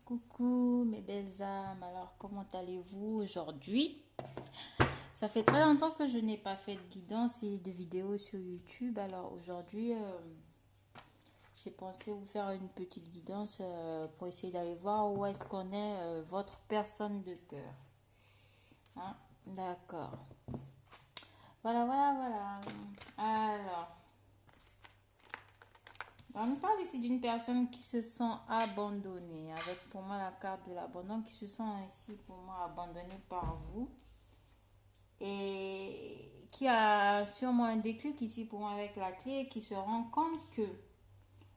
Coucou mes belles âmes, alors comment allez-vous aujourd'hui? Ça fait très longtemps que je n'ai pas fait de guidance et de vidéos sur YouTube, alors aujourd'hui j'ai pensé vous faire une petite guidance pour essayer d'aller voir où est-ce qu'on est votre personne de cœur. Hein? D'accord. Voilà, voilà, voilà. Alors, on nous parle ici d'une personne qui se sent abandonnée, avec pour moi la carte de l'abandon, qui se sent ainsi pour moi abandonnée par vous et qui a sûrement un déclic ici pour moi avec la clé et qui se rend compte que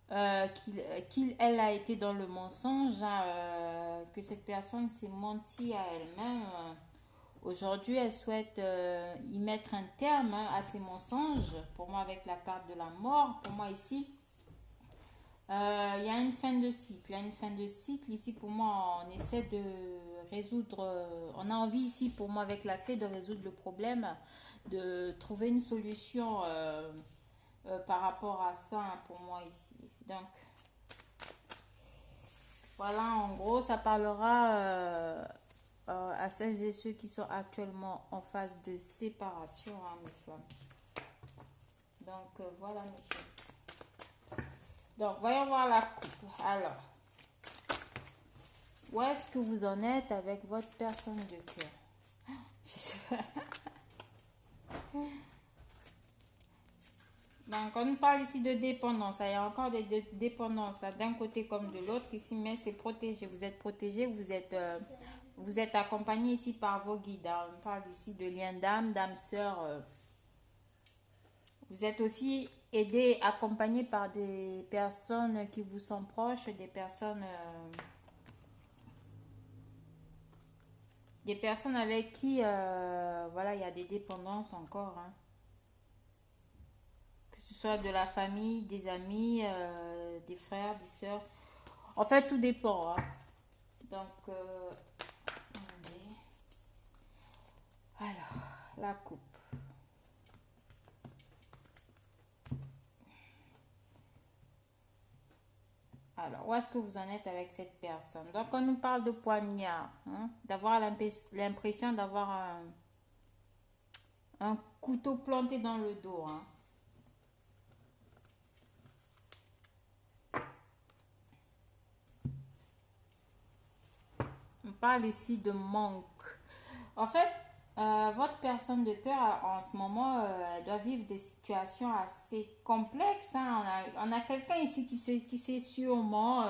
elle a été dans le mensonge, hein, que cette personne s'est menti à elle-même. Aujourd'hui, elle souhaite y mettre un terme, hein, à ces mensonges. Pour moi, avec la carte de la mort, pour moi ici, il y a une fin de cycle. Il y a une fin de cycle. Ici, pour moi, on essaie de résoudre. On a envie ici, pour moi, avec la clé, de résoudre le problème, de trouver une solution par rapport à ça, hein, pour moi ici. Donc, voilà, en gros, ça parlera à celles et ceux qui sont actuellement en phase de séparation, hein, mes flammes. Donc, voilà, mes filles. Donc, voyons voir la coupe. Alors, où est-ce que vous en êtes avec votre personne de cœur? Je sais pas. Donc, on nous parle ici de dépendance. Il y a encore des dépendances, hein, d'un côté comme de l'autre ici, mais c'est protégé. Vous êtes protégé, vous êtes accompagné ici par vos guides, hein. On parle ici de lien d'âme, d'âme sœur. Vous êtes aussi aidé, accompagné par des personnes qui vous sont proches, des personnes avec qui, voilà, il y a des dépendances encore, hein. Que ce soit de la famille, des amis, des frères, des sœurs. En fait, tout dépend, hein. Donc, attendez. Alors, la coupe. Alors, où est-ce que vous en êtes avec cette personne? Donc, on nous parle de poignard, hein, d'avoir l'impression d'avoir un couteau planté dans le dos, hein. On parle ici de manque. En fait, votre personne de cœur, en ce moment, elle doit vivre des situations assez complexes, hein. On a quelqu'un ici qui s'est sûrement,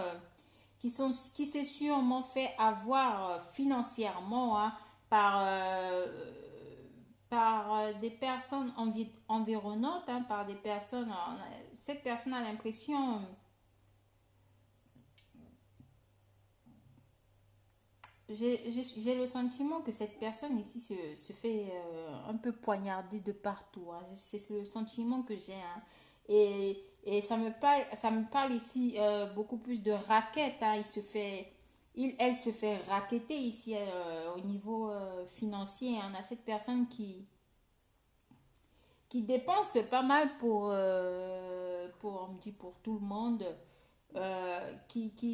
qui s'est sûrement fait avoir financièrement, hein, par, des personnes environnantes, hein, par des personnes. Cette personne a l'impression. J'ai le sentiment que cette personne ici se fait un peu poignarder de partout, hein. C'est le sentiment que j'ai, hein. Et ça me parle ici beaucoup plus de raquette, hein. Elle se fait racketter ici au niveau financier, hein. On a cette personne qui dépense pas mal on me dit pour tout le monde,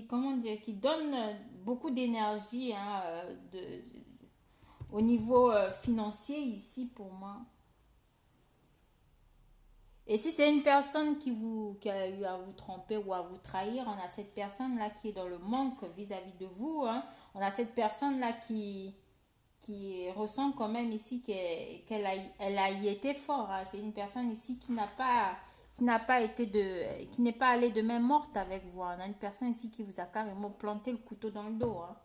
comment dire, qui donne beaucoup d'énergie, hein, au niveau financier ici pour moi. Et si c'est une personne qui a eu à vous tromper ou à vous trahir, on a cette personne-là qui est dans le manque vis-à-vis de vous, hein. On a cette personne-là qui ressent quand même ici elle a y été fort, hein. C'est une personne ici qui n'a pas été qui n'est pas allée de main morte avec vous, hein. On a une personne ici qui vous a carrément planté le couteau dans le dos, hein.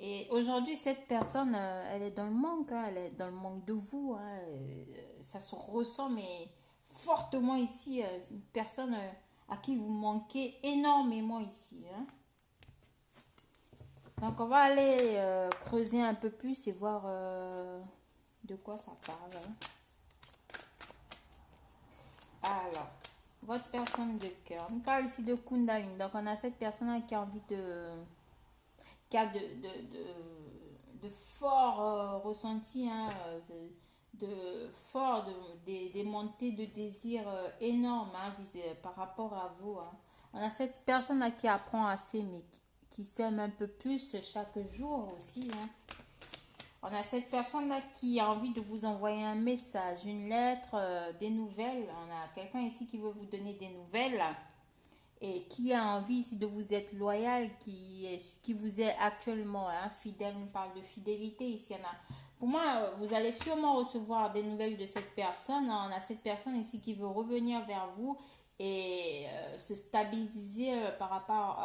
Et aujourd'hui, cette personne, elle est dans le manque, hein. Elle est dans le manque de vous, hein. Ça se ressent, mais fortement ici. C'est une personne à qui vous manquez énormément ici, hein. Donc, on va aller creuser un peu plus et voir de quoi ça parle, hein. Alors, votre personne de cœur. On parle ici de Kundalini. Donc, on a cette personne qui a envie qui a de forts ressentis, hein, de forts, des montées de désir énormes, hein, par rapport à vous, hein. On a cette personne-là qui apprend à s'aimer, qui s'aime un peu plus chaque jour aussi, hein. On a cette personne-là qui a envie de vous envoyer un message, une lettre, des nouvelles. On a quelqu'un ici qui veut vous donner des nouvelles et qui a envie ici de vous être loyal, qui vous est actuellement fidèle. On parle de fidélité ici. Pour moi, vous allez sûrement recevoir des nouvelles de cette personne. On a cette personne ici qui veut revenir vers vous et se stabiliser par rapport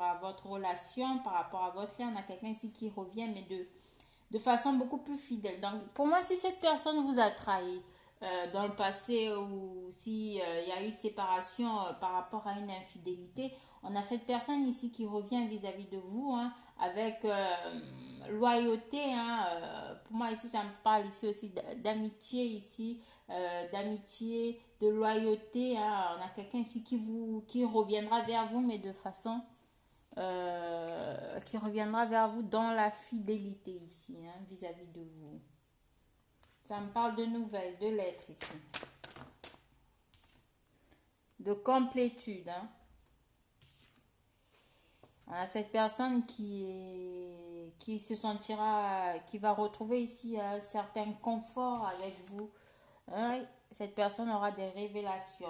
à votre relation, par rapport à votre lien. On a quelqu'un ici qui revient, mais de façon beaucoup plus fidèle. Donc, pour moi, si cette personne vous a trahi dans le passé ou si il y a eu séparation par rapport à une infidélité, on a cette personne ici qui revient vis-à-vis de vous hein, avec loyauté. Hein, pour moi, ici, ça me parle ici aussi d'amitié ici, d'amitié, de loyauté. Hein. On a quelqu'un ici qui reviendra vers vous, mais de façon qui reviendra vers vous dans la fidélité ici, hein, vis-à-vis de vous. Ça me parle de nouvelles, de lettres ici. De complétude. Hein. On a cette personne qui se sentira, qui va retrouver ici un certain confort avec vous. Hein. Cette personne aura des révélations,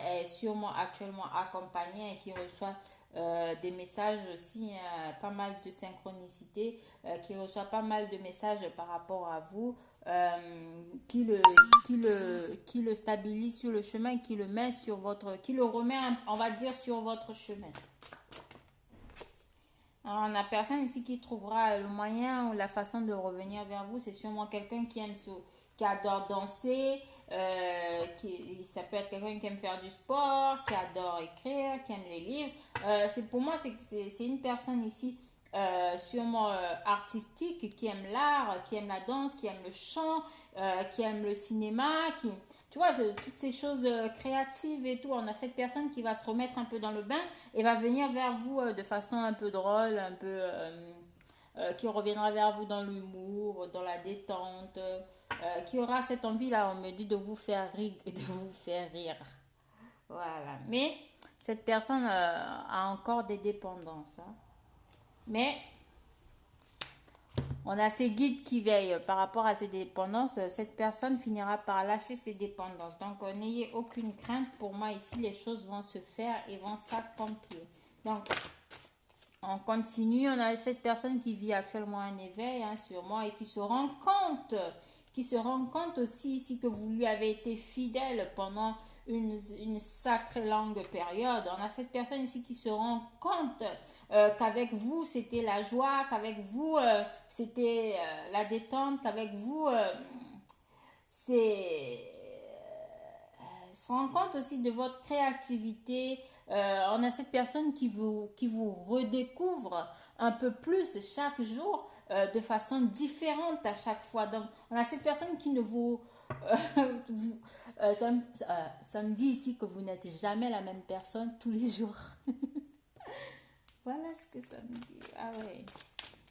est sûrement actuellement accompagnée et qui reçoit des messages aussi, pas mal de synchronicité, qui reçoit pas mal de messages par rapport à vous, qui le stabilise sur le chemin, qui le met sur qui le remet, on va dire, sur votre chemin. Alors, on a personne ici qui trouvera le moyen ou la façon de revenir vers vous. C'est sûrement quelqu'un qui adore danser, ça peut être quelqu'un qui aime faire du sport, qui adore écrire, qui aime les livres. Pour moi, c'est une personne ici sûrement artistique, qui aime l'art, qui aime la danse, qui aime le chant, qui aime le cinéma, tu vois, toutes ces choses créatives et tout. On a cette personne qui va se remettre un peu dans le bain et va venir vers vous de façon un peu drôle, un peu qui reviendra vers vous dans l'humour, dans la détente, qui aura cette envie-là, on me dit, de vous faire rire et de vous faire rire. Voilà. Mais cette personne a encore des dépendances. Hein. Mais on a ces guides qui veillent par rapport à ces dépendances. Cette personne finira par lâcher ses dépendances. Donc, n'ayez aucune crainte. Pour moi, ici, les choses vont se faire et vont s'accomplir. Donc, on continue. On a cette personne qui vit actuellement un éveil hein, sur moi et qui se rend compte aussi ici que vous lui avez été fidèle pendant une sacrée longue période. On a cette personne ici qui se rend compte qu'avec vous c'était la joie, qu'avec vous c'était la détente, qu'avec vous se rend compte aussi de votre créativité. On a cette personne qui vous redécouvre un peu plus chaque jour de façon différente à chaque fois. Donc, on a cette personne qui ne vous... ça me dit ici que vous n'êtes jamais la même personne tous les jours. Voilà ce que ça me dit. Ah ouais.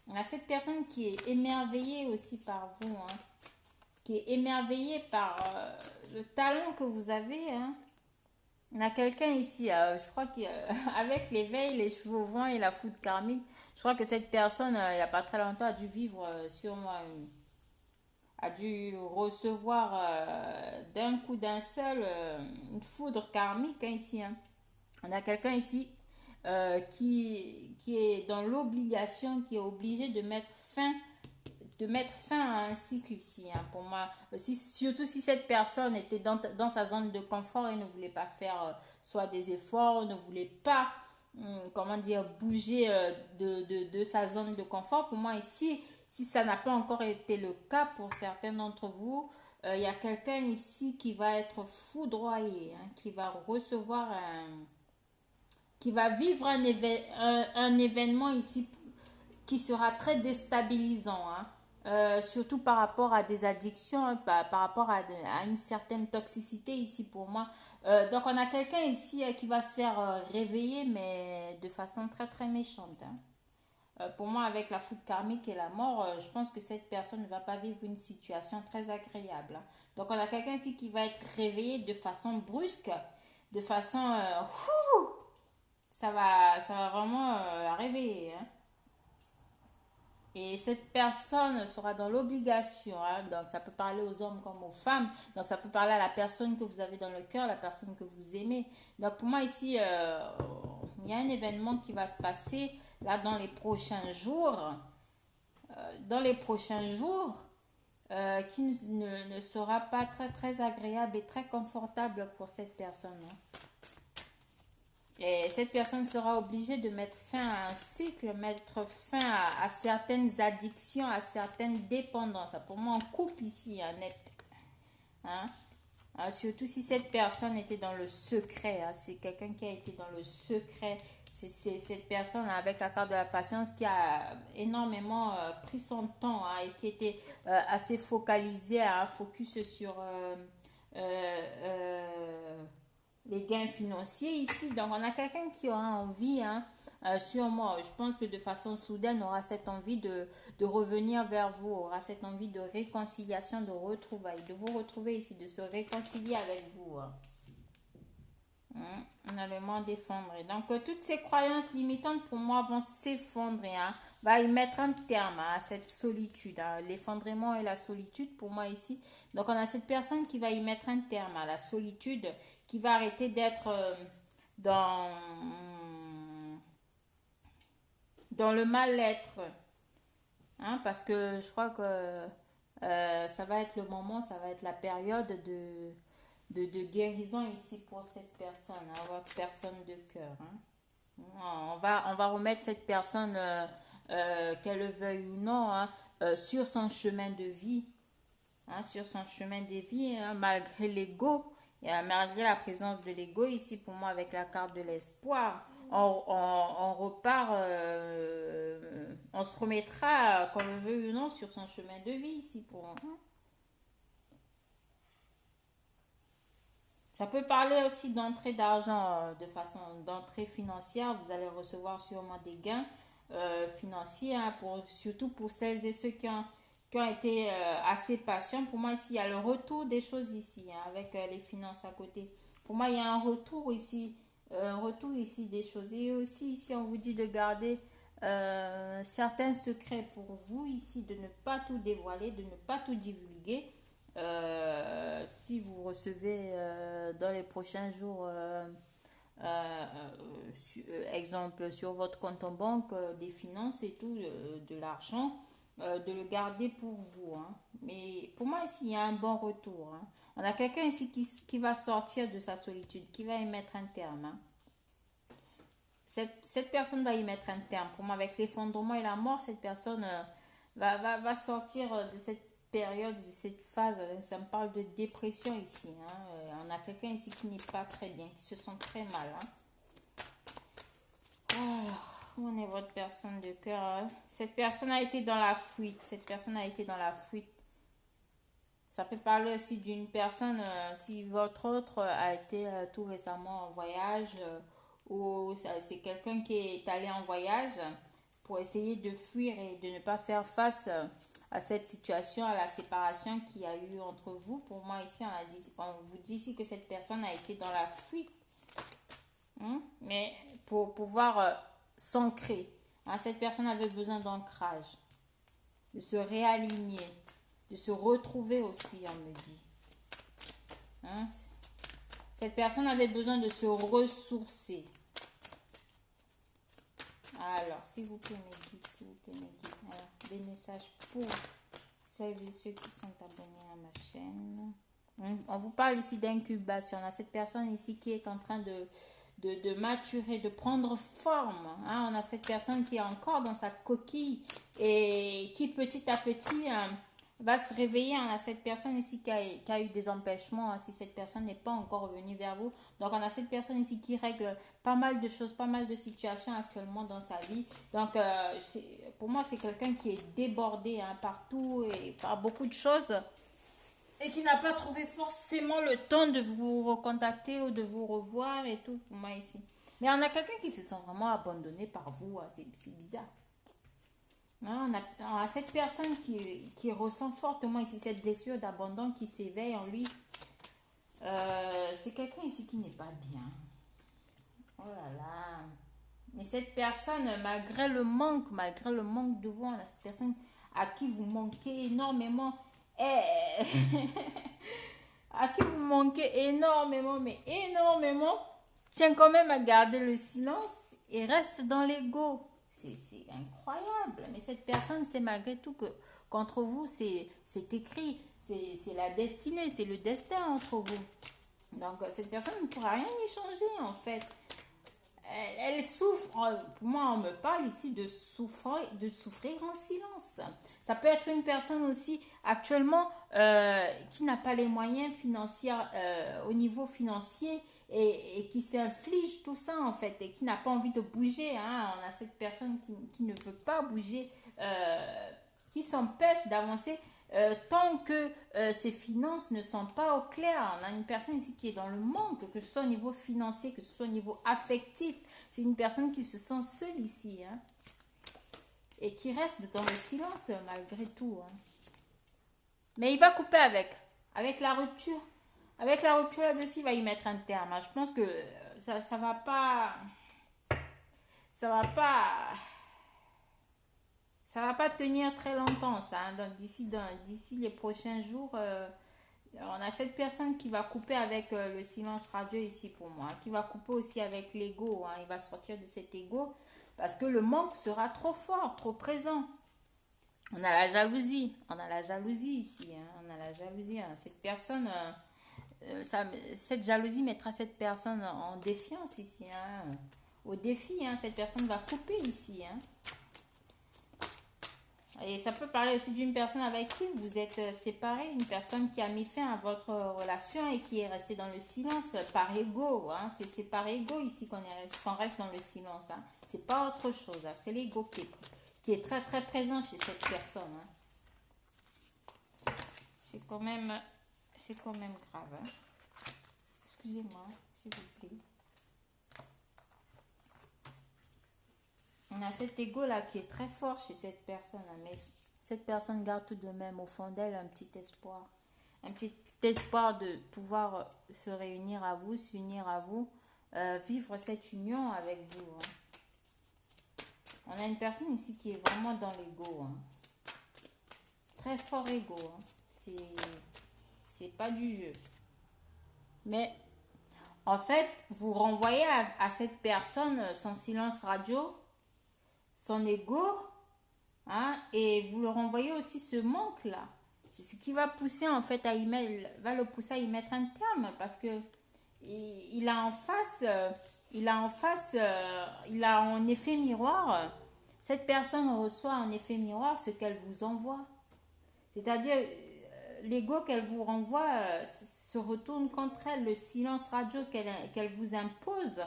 On a cette personne qui est émerveillée aussi par vous, hein, qui est émerveillée par le talent que vous avez. Hein. On a quelqu'un ici, je crois qu'avec l'éveil, les cheveux au vent et la foudre karmique, je crois que cette personne, il n'y a pas très longtemps, a dû vivre sûrement, a dû recevoir d'un coup d'un seul une foudre karmique hein, ici. Hein. On a quelqu'un ici qui est dans l'obligation, qui est obligé de mettre fin à un cycle ici. Hein, pour moi, surtout si cette personne était dans sa zone de confort et ne voulait pas faire soit des efforts, ne voulait pas, comment dire, bouger de sa zone de confort. Pour moi ici, si ça n'a pas encore été le cas pour certains d'entre vous, il y a quelqu'un ici qui va être foudroyé, hein, qui va recevoir qui va vivre un événement ici qui sera très déstabilisant, hein. Surtout par rapport à des addictions, hein, par rapport à une certaine toxicité ici pour moi. Donc on a quelqu'un ici qui va se faire réveiller, mais de façon très très méchante. Hein. Pour moi, avec la foudre karmique et la mort, je pense que cette personne ne va pas vivre une situation très agréable. Hein. Donc on a quelqu'un ici qui va être réveillé de façon brusque, de façon, ça va vraiment la réveiller, hein. Et cette personne sera dans l'obligation, hein. Donc ça peut parler aux hommes comme aux femmes, donc ça peut parler à la personne que vous avez dans le cœur, la personne que vous aimez. Donc pour moi ici, il y a un événement qui va se passer là dans les prochains jours, qui ne sera pas très très agréable et très confortable pour cette personne, hein. Et cette personne sera obligée de mettre fin à un cycle, mettre fin à certaines addictions, à certaines dépendances. Pour moi, on coupe ici, hein, net. Hein. Surtout si cette personne était dans le secret. Hein. C'est quelqu'un qui a été dans le secret. C'est cette personne avec la carte de la patience qui a énormément pris son temps, hein, et qui était assez focalisée, hein, focus sur les gains financiers ici. Donc, on a quelqu'un qui aura envie, hein, sûrement, je pense que de façon soudaine, aura cette envie de revenir vers vous, aura cette envie de réconciliation, de retrouvailles, de vous retrouver ici, de se réconcilier avec vous, hein. On a le monde effondré. Donc, toutes ces croyances limitantes pour moi vont s'effondrer, hein, va y mettre un terme, hein, à cette solitude, hein, l'effondrement et la solitude pour moi ici. Donc, on a cette personne qui va y mettre un terme à la solitude, qui va arrêter d'être dans, dans le mal-être, hein, parce que je crois que ça va être le moment, ça va être la période de guérison ici pour cette personne, hein, votre personne de cœur, hein. On va remettre cette personne, qu'elle le veuille ou non, hein, sur son chemin de vie, hein, sur son chemin de vie, hein, malgré l'ego, et malgré la présence de l'ego ici pour moi avec la carte de l'espoir. On repart, on se remettra, qu'on le veuille ou non, sur son chemin de vie ici pour moi. Ça peut parler aussi d'entrée d'argent, de façon d'entrée financière. Vous allez recevoir sûrement des gains financiers, hein, surtout pour celles et ceux qui ont été assez patients. Pour moi, ici, il y a le retour des choses ici, hein, avec les finances à côté. Pour moi, il y a un retour ici des choses. Et aussi, ici, on vous dit de garder certains secrets pour vous ici, de ne pas tout dévoiler, de ne pas tout divulguer. Si vous recevez dans les prochains jours, exemple sur votre compte en banque, des finances et tout, de l'argent, de le garder pour vous, hein. Mais pour moi ici il y a un bon retour, hein. On a quelqu'un ici qui va sortir de sa solitude, qui va y mettre un terme, hein. Cette personne va y mettre un terme. Pour moi, avec l'effondrement et la mort, cette personne va sortir de cette période, de cette phase. Ça me parle de dépression ici, hein. On a quelqu'un ici qui n'est pas très bien, qui se sent très mal, hein. Alors, où en est votre personne de cœur, hein? Cette personne a été dans la fuite. Cette personne a été dans la fuite. Ça peut parler aussi d'une personne, si votre autre a été tout récemment en voyage, ou c'est quelqu'un qui est allé en voyage pour essayer de fuir et de ne pas faire face à cette situation, à la séparation qu'il y a eu entre vous. Pour moi, ici, on vous dit ici que cette personne a été dans la fuite, hein, mais pour pouvoir s'ancrer, hein, cette personne avait besoin d'ancrage, de se réaligner, de se retrouver aussi, on me dit. Hein? Cette personne avait besoin de se ressourcer. Alors, s'il vous plaît, mes guides, s'il vous plaît, mes guides. Alors, des messages pour celles et ceux qui sont abonnés à ma chaîne. On vous parle ici d'incubation. On a cette personne ici qui est en train de maturer, de prendre forme, hein. On a cette personne qui est encore dans sa coquille et qui petit à petit va se réveiller. On a cette personne ici qui a eu des empêchements, hein, si cette personne n'est pas encore revenue vers vous. Donc on a cette personne ici qui règle pas mal de choses, pas mal de situations actuellement dans sa vie. Donc pour moi c'est quelqu'un qui est débordé, hein, partout et par beaucoup de choses, et qui n'a pas trouvé forcément le temps de vous recontacter ou de vous revoir et tout, pour moi ici. Mais on a quelqu'un qui se sent vraiment abandonné par vous, hein. C'est bizarre. Hein, on a cette personne qui ressent fortement ici cette blessure d'abandon qui s'éveille en lui. C'est quelqu'un ici qui n'est pas bien. Oh là là. Mais cette personne, malgré le manque de vous, cette personne à qui vous manquez énormément, eh, à qui vous manquez énormément, mais énormément, tient quand même à garder le silence et reste dans l'ego. C'est incroyable. Mais cette personne, c'est malgré tout que qu'entre vous, c'est écrit. C'est la destinée, c'est le destin entre vous. Donc, cette personne ne pourra rien y changer, en fait. Elle souffre. Pour moi, on me parle ici de souffrir en silence. Ça peut être une personne aussi actuellement qui n'a pas les moyens financiers au niveau financier et qui s'inflige tout ça en fait et qui n'a pas envie de bouger. Hein. On a cette personne qui ne veut pas bouger, qui s'empêche d'avancer tant que ses finances ne sont pas au clair. On a une personne ici qui est dans le manque, que ce soit au niveau financier, que ce soit au niveau affectif. C'est une personne qui se sent seule ici, hein, et qui reste dans le silence malgré tout. Hein. Mais il va couper avec la rupture. Avec la rupture là-dessus, il va y mettre un terme. Hein. Je pense que ça va pas... Ça va pas... Ça va pas tenir très longtemps, ça. Hein. D'ici les prochains jours, on a cette personne qui va couper avec le silence radio ici pour moi. Hein, qui va couper aussi avec l'ego. Hein. Il va sortir de cet ego parce que le manque sera trop fort, trop présent. On a la jalousie. On a la jalousie ici. Hein. On a la jalousie. Hein. Cette personne... cette jalousie mettra cette personne en défiance ici. Hein. Au défi, hein. Cette personne va couper ici. Hein. Et ça peut parler aussi d'une personne avec qui vous êtes séparés, une personne qui a mis fin à votre relation et qui est restée dans le silence par ego. Hein. C'est par ego ici qu'on reste dans le silence. Hein. C'est pas autre chose. Hein. C'est l'ego qui est très très présent chez cette personne. Hein. C'est quand même grave. Hein. Excusez-moi, s'il vous plaît. On a cet ego-là qui est très fort chez cette personne. Hein, mais cette personne garde tout de même au fond d'elle un petit espoir. Un petit espoir de pouvoir se réunir à vous, s'unir à vous, vivre cette union avec vous. Hein. On a une personne ici qui est vraiment dans l'ego. Hein. Très fort ego. Hein. C'est pas du jeu. Mais en fait, vous renvoyez à cette personne son silence radio, son ego, hein, et vous le renvoyez aussi ce manque là. C'est ce qui va pousser en fait va le pousser à y mettre un terme parce que il a en face, il a en effet miroir. Cette personne reçoit en effet miroir ce qu'elle vous envoie. C'est-à-dire l'ego qu'elle vous renvoie se retourne contre elle. Le silence radio qu'elle vous impose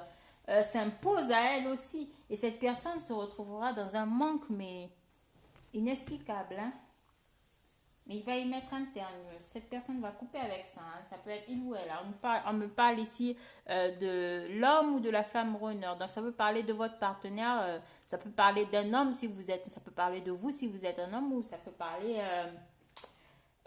s'impose à elle aussi. Et cette personne se retrouvera dans un manque, mais inexplicable. Hein? Mais il va y mettre un terme. Cette personne va couper avec ça. Hein? Ça peut être il ou elle. On me parle ici de l'homme ou de la femme runner. Donc ça peut parler de votre partenaire. Ça peut parler d'un homme si vous êtes... Ça peut parler de vous si vous êtes un homme, ou ça peut parler...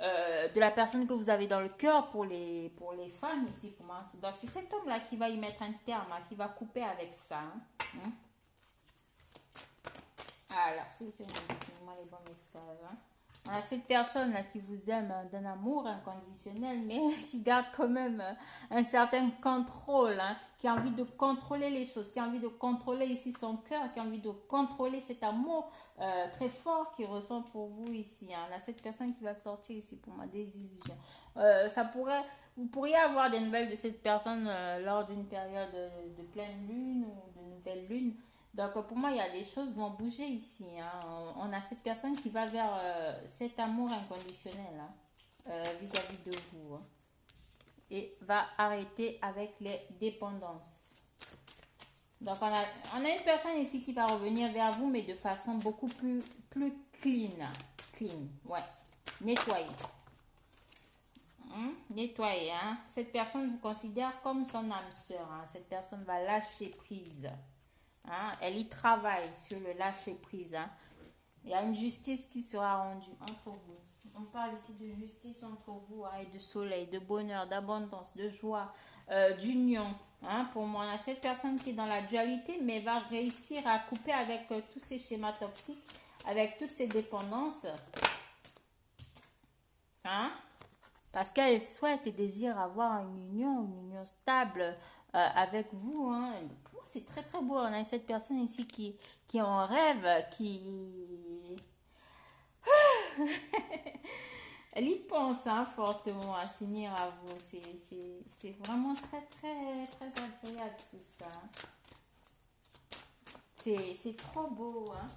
de la personne que vous avez dans le cœur pour les femmes ici pour moi. Donc c'est cet homme là qui va y mettre un terme, hein, qui va couper avec ça. Hein. Alors s'il vous plaît, donnez-moi les bons messages. Hein. Voilà, cette personne là qui vous aime d'un amour inconditionnel, mais qui garde quand même un certain contrôle, hein, qui a envie de contrôler les choses, qui a envie de contrôler ici son cœur, qui a envie de contrôler cet amour très fort qu'il ressent pour vous ici. Hein. Là, cette personne qui va sortir ici pour ma désillusion. Vous pourriez avoir des nouvelles de cette personne lors d'une période de pleine lune ou de nouvelle lune. Donc pour moi, il y a des choses qui vont bouger ici. Hein. On a cette personne qui va vers cet amour inconditionnel hein, vis-à-vis de vous. Hein. Et va arrêter avec les dépendances. Donc on a une personne ici qui va revenir vers vous, mais de façon beaucoup plus clean. Clean, ouais. Nettoyée. Nettoyée. Hein. Cette personne vous considère comme son âme sœur. Hein. Cette personne va lâcher prise. Hein, elle y travaille sur le lâcher prise. Hein. Il y a une justice qui sera rendue entre vous. On parle ici de justice entre vous, hein, et de soleil, de bonheur, d'abondance, de joie, d'union. Hein. Pour moi, on a cette personne qui est dans la dualité, mais va réussir à couper avec tous ces schémas toxiques, avec toutes ces dépendances. Hein. Parce qu'elle souhaite et désire avoir une union stable avec vous. Hein. Pour moi, c'est très très beau. On a cette personne ici qui en rêve, qui... Elle y pense, hein, fortement à s'unir à vous. C'est vraiment très très très agréable tout ça. C'est trop beau. Hein.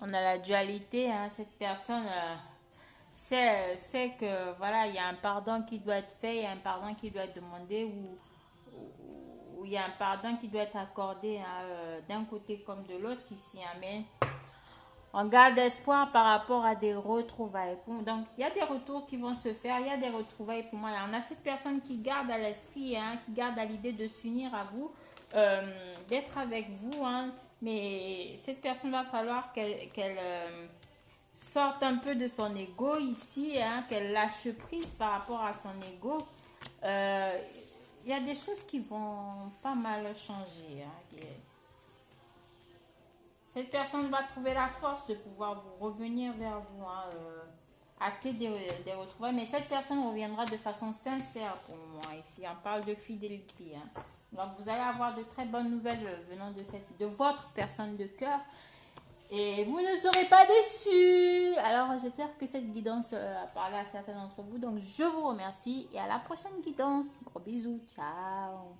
On a la dualité, hein, cette personne sait que voilà, il y a un pardon qui doit être fait, il y a un pardon qui doit être demandé ou il y a un pardon qui doit être accordé, hein, d'un côté comme de l'autre ici. Hein, mais on garde espoir par rapport à des retrouvailles. Donc il y a des retours qui vont se faire, il y a des retrouvailles pour moi. On a cette personne qui garde à l'esprit, hein, qui garde à l'idée de s'unir à vous, d'être avec vous. Hein, mais cette personne va falloir qu'elle sorte un peu de son ego ici, hein, qu'elle lâche prise par rapport à son ego. Il y a des choses qui vont pas mal changer. Hein. Cette personne va trouver la force de pouvoir vous revenir vers vous, hein, acter des retrouvailles. Mais cette personne reviendra de façon sincère pour moi. Ici, on parle de fidélité. Hein. Donc, vous allez avoir de très bonnes nouvelles venant de votre personne de cœur. Et vous ne serez pas déçus. Alors, j'espère que cette guidance a parlé à certains d'entre vous. Donc, je vous remercie et à la prochaine guidance. Gros bisous. Ciao.